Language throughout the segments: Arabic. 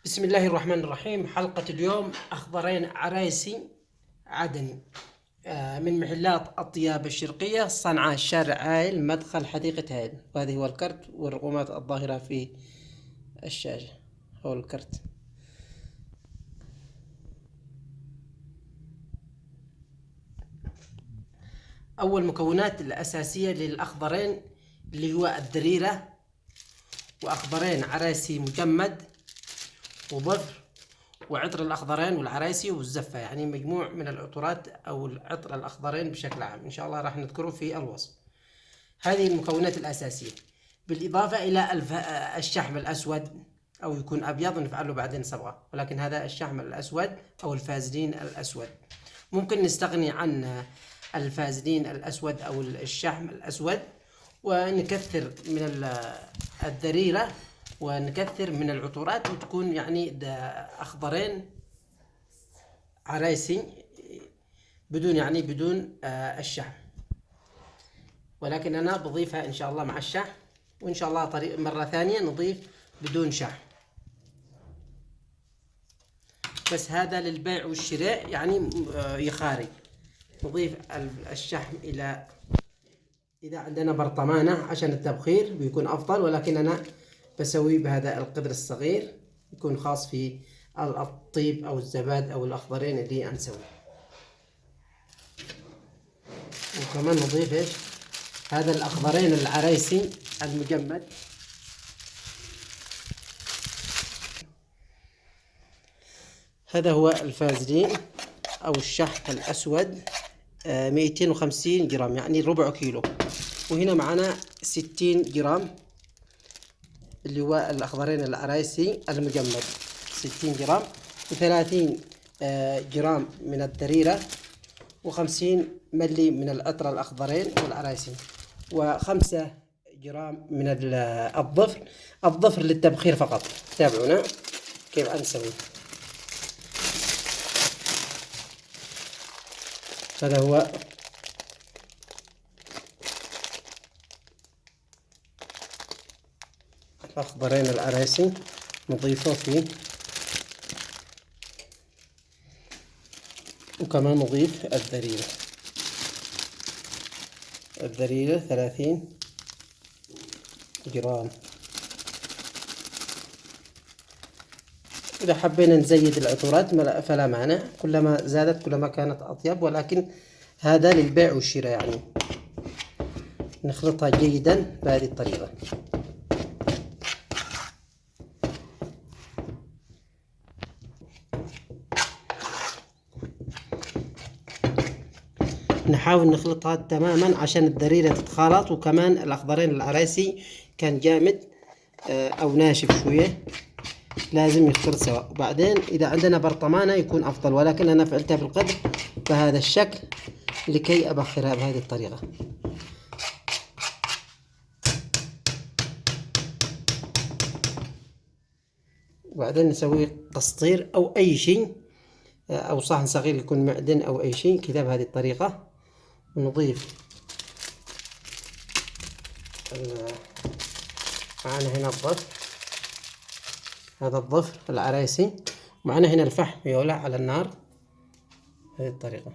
بسم الله الرحمن الرحيم. حلقة اليوم أخضرين عرايسي عدني من محلات أطياب الشرقية، صنعاء، شارع عائل، مدخل حديقة عائل. وهذه هو الكرت والرقومات الظاهرة في الشاشة. هو الكرت. أول مكونات الأساسية للأخضرين اللي هو الدريرة، وأخضرين عرايسي مجمد، وظفر، وعطر الأخضرين والعرايسي والزفة، يعني مجموع من العطورات أو العطر الأخضرين بشكل عام. إن شاء الله راح نذكره في الوصف. هذه المكونات الأساسية، بالإضافة إلى الشحم الأسود، أو يكون أبيض نفعله بعدين صبغة، ولكن هذا الشحم الأسود أو الفازلين الأسود. ممكن نستغني عن الفازلين الأسود أو الشحم الأسود، ونكثر من الدريرة، ونكثر من العطورات، وتكون يعني أخضرين عرايسي بدون الشحم. ولكن أنا بضيفها إن شاء الله مع الشحم، وإن شاء الله طريق مرة ثانية نضيف بدون شحم. بس هذا للبيع والشراء، يعني يخاري. نضيف الشحم إذا عندنا برطمانة عشان التبخير بيكون أفضل، ولكن أنا بسوي بهذا القدر الصغير، يكون خاص في الطيب أو الزباد أو الأخضرين اللي أنسوي. وكمان نضيف إيش؟ هذا الأخضرين العرايسي المجمد. هذا هو الفازلين أو الشحم الأسود، 250 جرام، يعني ربع كيلو. وهنا معنا 60 جرام اللي هو الأخضرين العرايسي المجمد، 60 جرام، و30 جرام من الدريرة، و50 ملي من العطر الأخضرين والعرايسي، و5 جرام من الظفر للتبخير فقط. تابعونا كيف نسوي. هذا هو الأخضرين العرايسي، نضيفه فيه، وكمان نضيف الدريرة 30 جرام. إذا حبينا نزيد العطورات فلا مانع، كلما زادت كلما كانت أطيب، ولكن هذا للبيع والشراء. يعني نخلطها جيدا بهذه الطريقة. نحاول نخلطها تماما عشان الدريرة تتخالط، وكمان الأخضرين العرايسي كان جامد أو ناشف شوية، لازم يختلط سوا. وبعدين إذا عندنا برطمانة يكون أفضل، ولكن أنا فعلتها بالقدر بهذا الشكل لكي أبخرها بهذه الطريقة. وبعدين نسوي تسطير أو أي شيء، أو صحن صغير يكون معدن أو أي شيء كذا بهذه الطريقة. ونضيف معنا هنا الظفر، هذا الظفر العرايسي، ومعنا هنا الفحم يولع على النار بهذه الطريقة.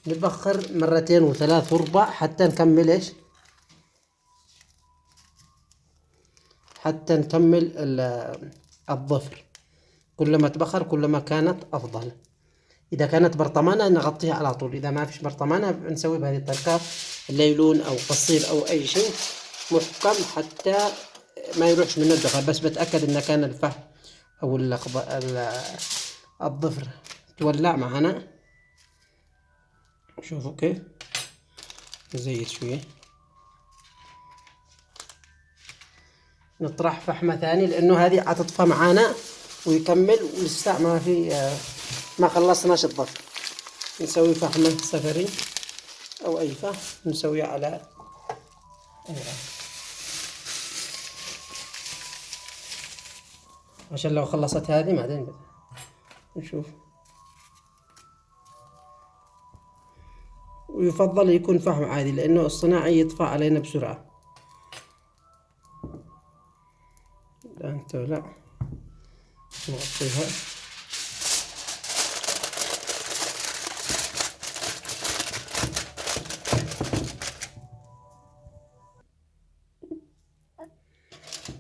نبخر مرتين وثلاث وربع حتى نكمل إيش؟ حتى نكمل الظفر. كلما تبخر كلما كانت أفضل. إذا كانت برطمانة نغطيها على طول، إذا ما فيش برطمانة نسوي بهذه الطريقة، الليلون أو قصير أو أي شيء محكم حتى ما يروحش منه الدخل. بس بتأكد إن كان الفحم أو الظفر تولع معنا. شوفوا كيف نزيد شوية، نطرح فحمة ثاني لأنه هذه عتطفى معانا ويكمل، ولسه ما خلصناش الظفر. نسوي فحمة سفري أو أي فحم نسويه على عشان لو خلصت هذه بعدين نشوف. ويفضل يكون فحم عادي لأنه الصناعي يطفى علينا بسرعة. الآن تولع، نغطيها.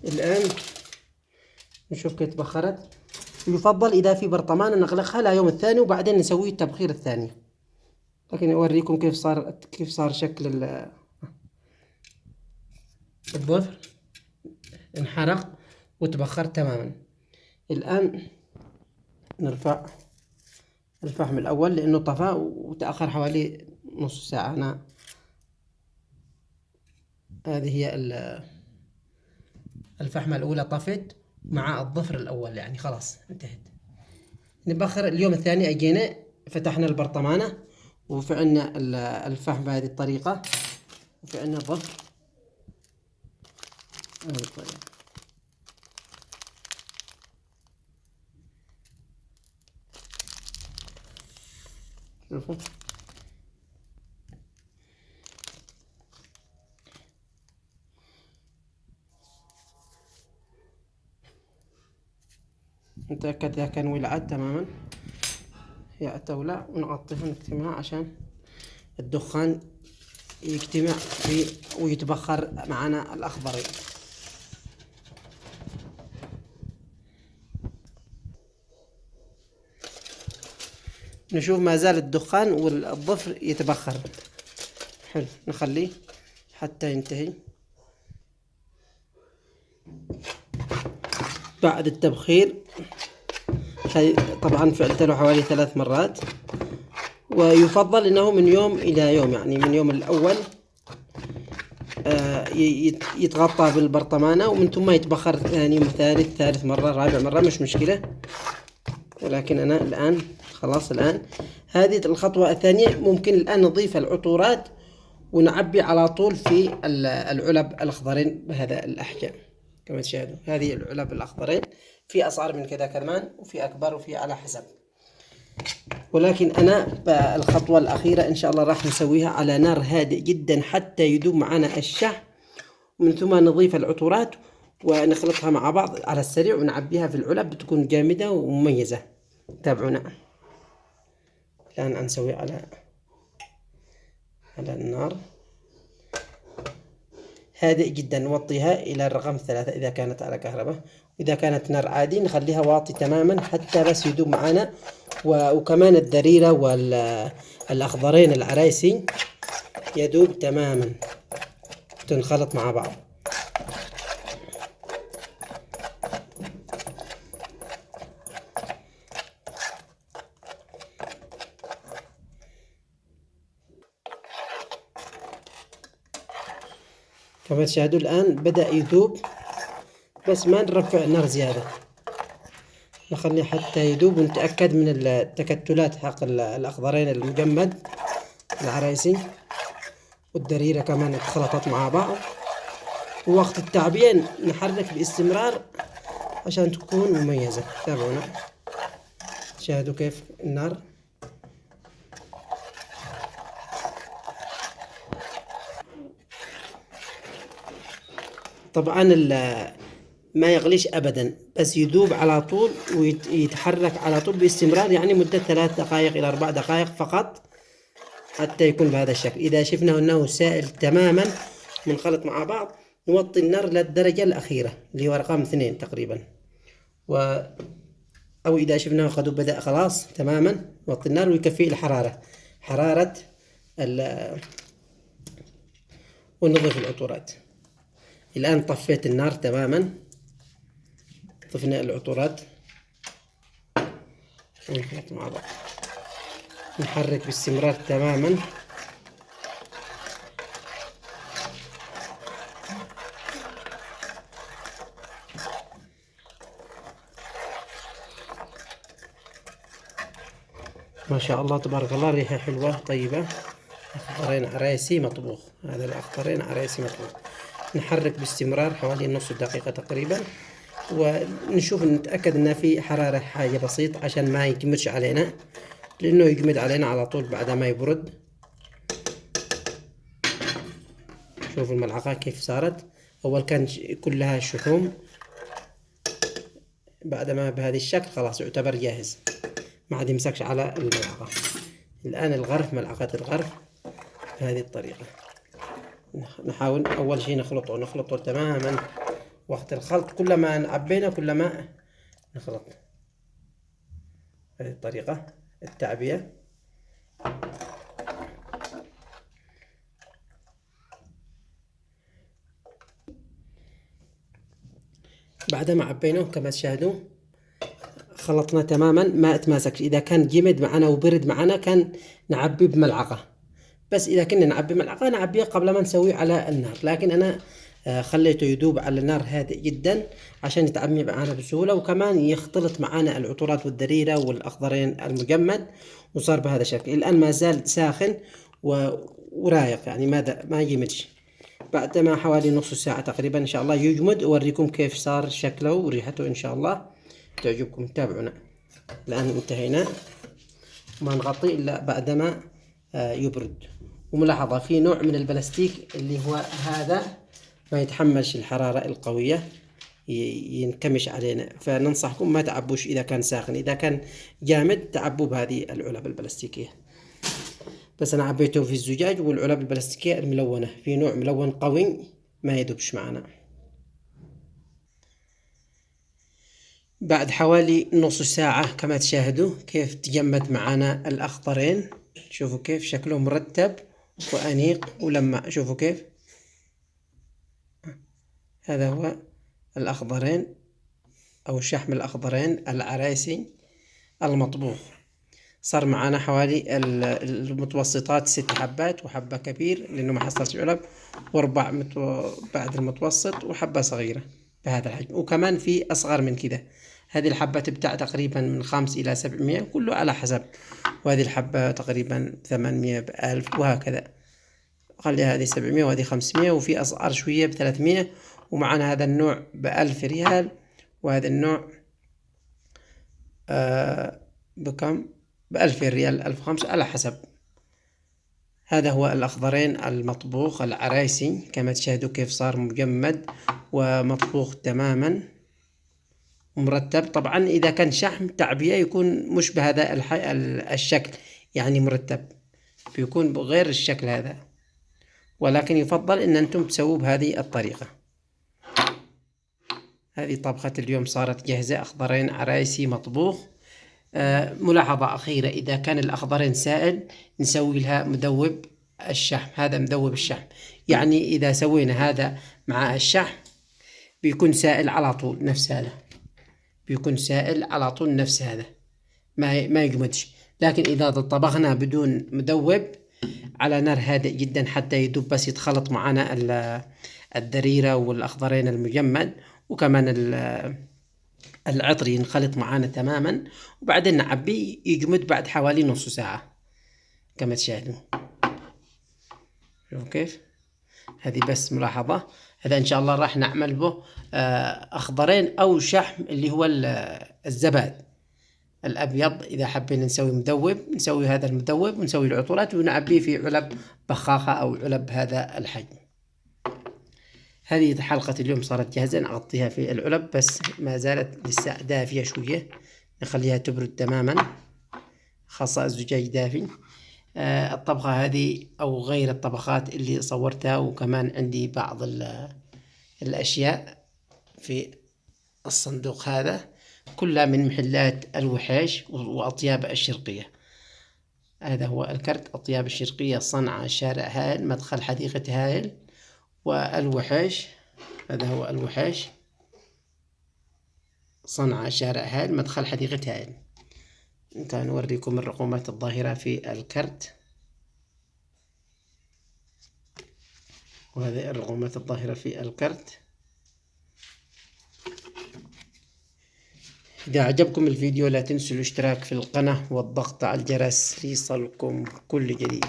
الآن نشوف كيف تبخرت. يفضل إذا في برطمان نغلقها ليوم الثاني وبعدين نسوي التبخير الثاني، لكن أوريكم كيف صار شكل الظفر، انحرق وتبخر تماما. الآن نرفع الفحم الأول لأنه طفى وتأخر حوالي نص ساعة. هذه هي الفحمة الأولى طفت مع الظفر الأول، يعني خلاص انتهت. نبخر اليوم الثاني، أجينا فتحنا البرطمانة وفعلنا الفحم بهذه الطريقة، وفعلنا الظفر بهذه الطريقة. شوفوا نتأكد إذا كان ولعت تماما هي تولع، ونغطيها نكتمها عشان الدخان يجتمع ويتبخر معنا الأخضر. نشوف ما زال الدخان والظفر يتبخر. حلو، نخليه حتى ينتهي. بعد التبخير طبعا فعلت له حوالي 3 مرات، ويفضل انه من يوم الى يوم، يعني من يوم الاول يتغطى بالبرطمانة ومن ثم يتبخر ثاني ثالث مرة رابع مرة، مش مشكلة. ولكن انا الان خلاص، الان هذه الخطوة الثانية. ممكن الان نضيف العطورات ونعبي على طول في العلب الأخضرين بهذا الأحجام كما تشاهدوا. هذه العلب الأخضرين في أصغر من كذا كمان، وفي أكبر، وفي على حسب. ولكن أنا الخطوة الأخيرة إن شاء الله راح نسويها على نار هادئ جدا حتى يذوب معنا الشحم، ومن ثم نضيف العطورات ونخلطها مع بعض على السريع ونعبيها في العلب، بتكون جامدة ومميزة. تابعونا. الآن نسوي على النار هادئ جدا، نوطيها إلى الرقم 3 إذا كانت على كهرباء، وإذا كانت نار عادي نخليها واطي تماما حتى بس يذوب معنا. وكمان الدريرة والأخضرين العرايسي يذوب تماما، تنخلط مع بعض. كما تشاهدوا الآن بدأ يذوب، بس ما نرفع النار زيادة، نخليه حتى يذوب ونتأكد من التكتلات حق الأخضرين المجمد العرايسي والدريرة كمان اتخلطت مع بعض. ووقت التعبئة نحرك باستمرار عشان تكون مميزة. تابعونا، شاهدوا كيف النار. طبعا ما يغليش ابدا، بس يذوب على طول ويتحرك على طول باستمرار، يعني مدة 3 دقائق الى 4 دقائق فقط حتى يكون بهذا الشكل. اذا شفنا انه سائل تماما منخلط مع بعض، نوطي النار للدرجة الاخيرة اللي هو رقم 2 تقريبا، او اذا شفناه قد بدأ خلاص تماما نوطي النار ويكفي حرارة ونضيف العطورات. الآن طفيت النار تماما، طفينا العطورات ونخلط مع بعض، نحرك باستمرار تماما. ما شاء الله تبارك الله، ريحة حلوة طيبة. أخضرين عرايسي مطبوخ، هذا الأخضرين عرايسي مطبوخ. نحرك باستمرار حوالي نص دقيقة تقريبا، ونشوف نتأكد ان في حرارة حاجة بسيط عشان ما يجمدش علينا، لانه يجمد علينا على طول بعد ما يبرد. شوفوا الملعقة كيف صارت، اول كان كلها شحوم بعد ما بهذا الشكل خلاص يعتبر جاهز، ما عاد يمسكش على الملعقة. الآن الغرف، ملعقة الغرف بهذه الطريقة. نحاول أول شيء نخلطه تماما. وقت الخلط كلما عبينا كلما نخلط. هذه الطريقة التعبئة. بعد ما عبيناه كما تشاهدون خلطنا تماما، ما اتماسك. إذا كان جمد معنا وبرد معنا كان نعبي بملعقة، بس إذا كنا نعبي ملعقة نعبيه قبل ما نسويه على النار. لكن أنا خليته يذوب على نار هادئ جدا عشان يتعمي معنا بسهولة، وكمان يختلط معنا العطورات والدريرة والأخضرين المجمد، وصار بهذا الشكل. الآن ما زال ساخن ورايق، يعني ما يجمدش. بعد ما حوالي نص ساعة تقريبا إن شاء الله يجمد، أوريكم كيف صار شكله وريحته إن شاء الله تعجبكم. تابعونا. الآن انتهينا، ما نغطي إلا بعدما يبرد. وملاحظة في نوع من البلاستيك اللي هو هذا ما يتحملش الحرارة القوية، ينكمش علينا، فننصحكم ما تعبوش إذا كان ساخن. إذا كان جامد تعبوا بهذه العلب البلاستيكية. بس أنا عبيته في الزجاج والعلب البلاستيكية الملونة، في نوع ملون قوي ما يدوبش معنا. بعد حوالي نص ساعة كما تشاهدوا كيف تجمد معنا الأخضرين. شوفوا كيف شكله مرتب وأنيق ولما. شوفوا كيف هذا هو الأخضرين أو شحم الأخضرين العرايسي المطبوخ. صار معنا حوالي المتوسطات 6 حبات وحبة كبير لأنه ما حصلش علب، واربع بعد المتوسط وحبة صغيرة بهذا الحجم، وكمان في أصغر من كذا. هذه الحبة تبتاع تقريبا من 5 إلى 700 كله على حسب، وهذه الحبة تقريبا 800 ب1000 وهكذا. خليها هذه 700 وهذه 500، وفي أصغر شوية ب300. ومعنا هذا النوع ب1000 ريال، وهذا النوع بكم؟ ب1000 ريال 1500 على حسب. هذا هو الأخضرين المطبوخ العرايسي كما تشاهدوا كيف صار مجمد ومطبوخ تماما ومرتب. طبعا إذا كان شحم تعبئة يكون مش بهذا الشكل، يعني مرتب، بيكون بغير الشكل هذا، ولكن يفضل إن أنتم تسووا بهذه الطريقة. هذه طبخة اليوم صارت جاهزة، أخضرين عرايسي مطبوخ. ملاحظة أخيرة، إذا كان الأخضرين سائل نسوي لها مذوب الشحم. هذا مذوب الشحم، يعني إذا سوينا هذا مع الشحم بيكون سائل على طول، نفس هذا بيكون سائل على طول نفس هذا، ما يجمدش. لكن إذا طبخنا بدون مذوب على نار هادئ جدا حتى يذوب، بس يتخلط معنا الدريرة والأخضرين المجمد، وكمان العطر ينخلط معانا تماما، وبعدين نعبيه يجمد بعد حوالي نص ساعة كما تشاهدون. شوفوا كيف. هذه بس ملاحظة. هذا إن شاء الله راح نعمل به أخضرين أو شحم اللي هو الزباد الأبيض. إذا حبينا نسوي مذوب نسوي هذا المذوب ونسوي العطورات ونعبيه في علب بخاخة أو علب هذا الحجم. هذه حلقة اليوم صارت جاهزة، نغطيها في العلب بس ما زالت لسه دافية شوية، نخليها تبرد تماما، خاصة الزجاج دافي. الطبخة هذه أو غير الطبخات اللي صورتها، وكمان عندي بعض الأشياء في الصندوق هذا كلها من محلات الوحيش وأطياب الشرقية. هذا هو الكرت أطياب الشرقية، صنعاء، شارع هائل، مدخل حديقة هائل، والوحيش. هذا هو الوحيش، صنعاء، شارع هائل، مدخل حديقة هائل. كان نوريكم الرقومات الظاهرة في الكرت، وهذه الرقومات الظاهرة في الكرت. إذا عجبكم الفيديو لا تنسوا الاشتراك في القناة والضغط على الجرس ليصلكم كل جديد.